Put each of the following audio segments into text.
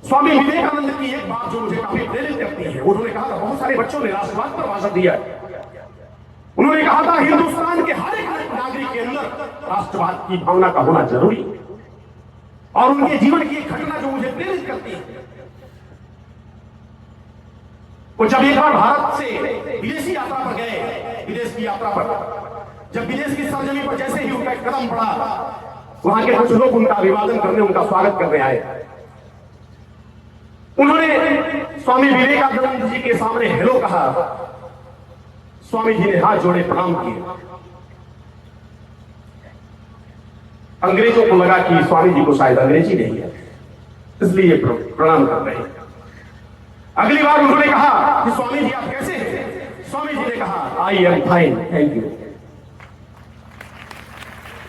स्वामी विवेकानंद की एक बात जो मुझे काफी प्रेरित करती है, उन्होंने कहा था, बहुत सारे बच्चों ने राष्ट्रवाद पर भाषण दिया है। उन्होंने कहा था हिंदुस्तान के हर एक नागरिक के अंदर राष्ट्रवाद की भावना का होना जरूरी है। और उनके जीवन की एक घटना जो मुझे प्रेरित करती है, वो जब एक बार भारत से विदेशी यात्रा पर गए, विदेश की यात्रा पर जब विदेश की सरजमी पर जैसे ही उनका कदम पड़ा, वहां के कुछ लोग उनका अभिवादन करने, उनका स्वागत करने आए। उन्होंने स्वामी विवेकानंद जी के सामने हेलो कहा। स्वामी जी ने हाथ जोड़े, प्रणाम किए। अंग्रेजों को लगा कि स्वामी जी को शायद अंग्रेजी नहीं है, इसलिए प्रणाम कर रहे हैं। अगली बार उन्होंने कहा कि स्वामी जी आप कैसे हैं? स्वामी जी ने कहा I am fine, thank you.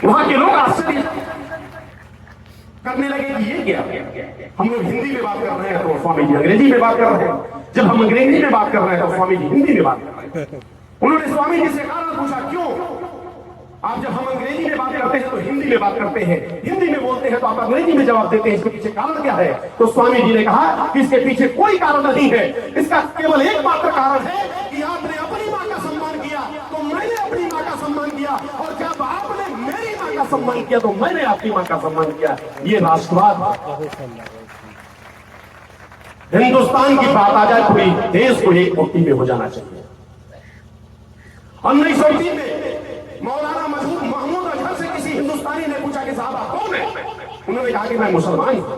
वहां के लोग आश्चर्य करने लगे कि ये क्या, हम लोग हिंदी में बात कर रहे हैं तो स्वामी जी अंग्रेजी में बात कर रहे हैं, जब हम अंग्रेजी में बात कर रहे हैं तो स्वामी जी हिंदी में बात कर रहे हैं। उन्होंने स्वामी जी से कारण पूछा, क्यों आप जब हम अंग्रेजी में बात करते हैं तो हिंदी में बात करते हैं, हिंदी में बोलते हैं तो आप अंग्रेजी में जवाब देते हैं, इसके पीछे कारण क्या है? तो स्वामी जी ने कहा कि इसके पीछे कोई कारण नहीं है, इसका केवल एकमात्र कारण है कि आपने अपनी मां का सम्मान किया तो मैंने अपनी मां का सम्मान किया, और जब आपने मेरी मां का सम्मान किया तो मैंने आपकी मां का सम्मान किया। ये राष्ट्रवाद। हिंदुस्तान की बात आ जाए, पूरी देश को एक मुट्ठी में हो जाना चाहिए। 1903 में मौलाना महमूद अजहर से किसी हिंदुस्तानी ने पूछा कि साहब आप कौन है? उन्होंने कहा कि मैं मुसलमान हूं।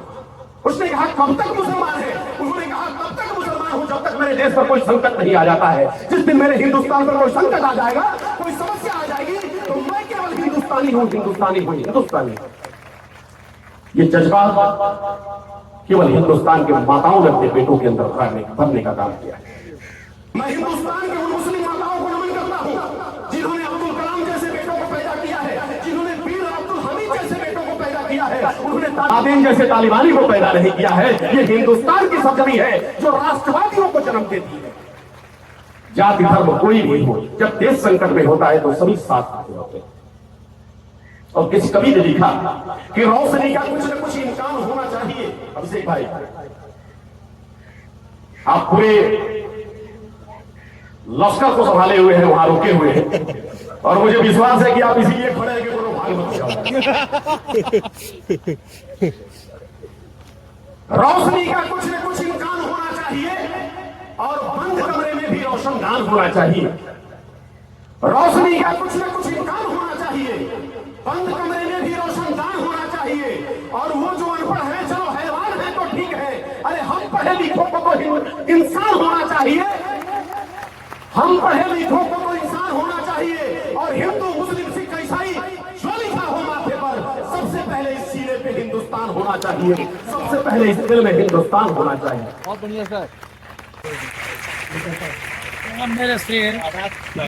उसने कहा कब तक मुसलमान है? उन्होंने कहा तब तक मुसलमान हूं जब तक मेरे देश पर कोई संकट नहीं आ जाता है। जिस दिन मेरे हिंदुस्तान पर कोई संकट आ जाएगा, कोई समस्या आ जाएगी, तो मैं केवल हिंदुस्तानी हूं, हिंदुस्तानी हूं, हिंदुस्तानी। ये जज्बा केवल हिंदुस्तान के माताओं ने अपने पेटों के अंदर भरने का काम किया है। मैं हिंदुस्तान के उन मुस्लिम माताओं को नमन करता हूं जिन्होंने अब्दुल कलाम जैसे बेटों को पैदा किया है, जिन्होंने वीर अब्दुल हमीद जैसे बेटों को पैदा किया है, उन्होंने लादेन जैसे तालिबानी को पैदा नहीं किया है। ये हिंदुस्तान की सरजमी है जो राष्ट्रवादियों को जन्म देती है। जाति धर्म कोई भी हो, जब देश संकट में होता है तो सभी साथ होते हैं। और किसी कवि ने लिखा कि रोशनी का कुछ न कुछ इम्कान होना चाहिए। अभिषेक भाई, आप पूरे लश्कर को संभाले हुए हैं, वहां रुके हुए हैं, और मुझे विश्वास है कि आप इसीलिए खड़े हैं कि दोनों भाग मत जाओ। रोशनी का कुछ न कुछ इम्कान होना चाहिए, और बंद कमरे में भी रोशनदान होना चाहिए। रोशनी का कुछ न कुछ इम्कान होना चाहिए, बंद कमरे में भी रोशनदान होना चाहिए। और वो जो अनपढ़ है, चलो हैवान है तो ठीक है, अरे हम पढ़े लिखों को तो इंसान होना चाहिए, हम पढ़े लिखों को तो इंसान होना चाहिए। और हिंदू मुस्लिम सिख ईसाई जो लिखा हो माथे पर, सबसे पहले इस सीने पे हिंदुस्तान होना चाहिए, सबसे पहले इस दिल में हिंदुस्तान होना चाहिए। बहुत बढ़िया सर, मेरे शेर।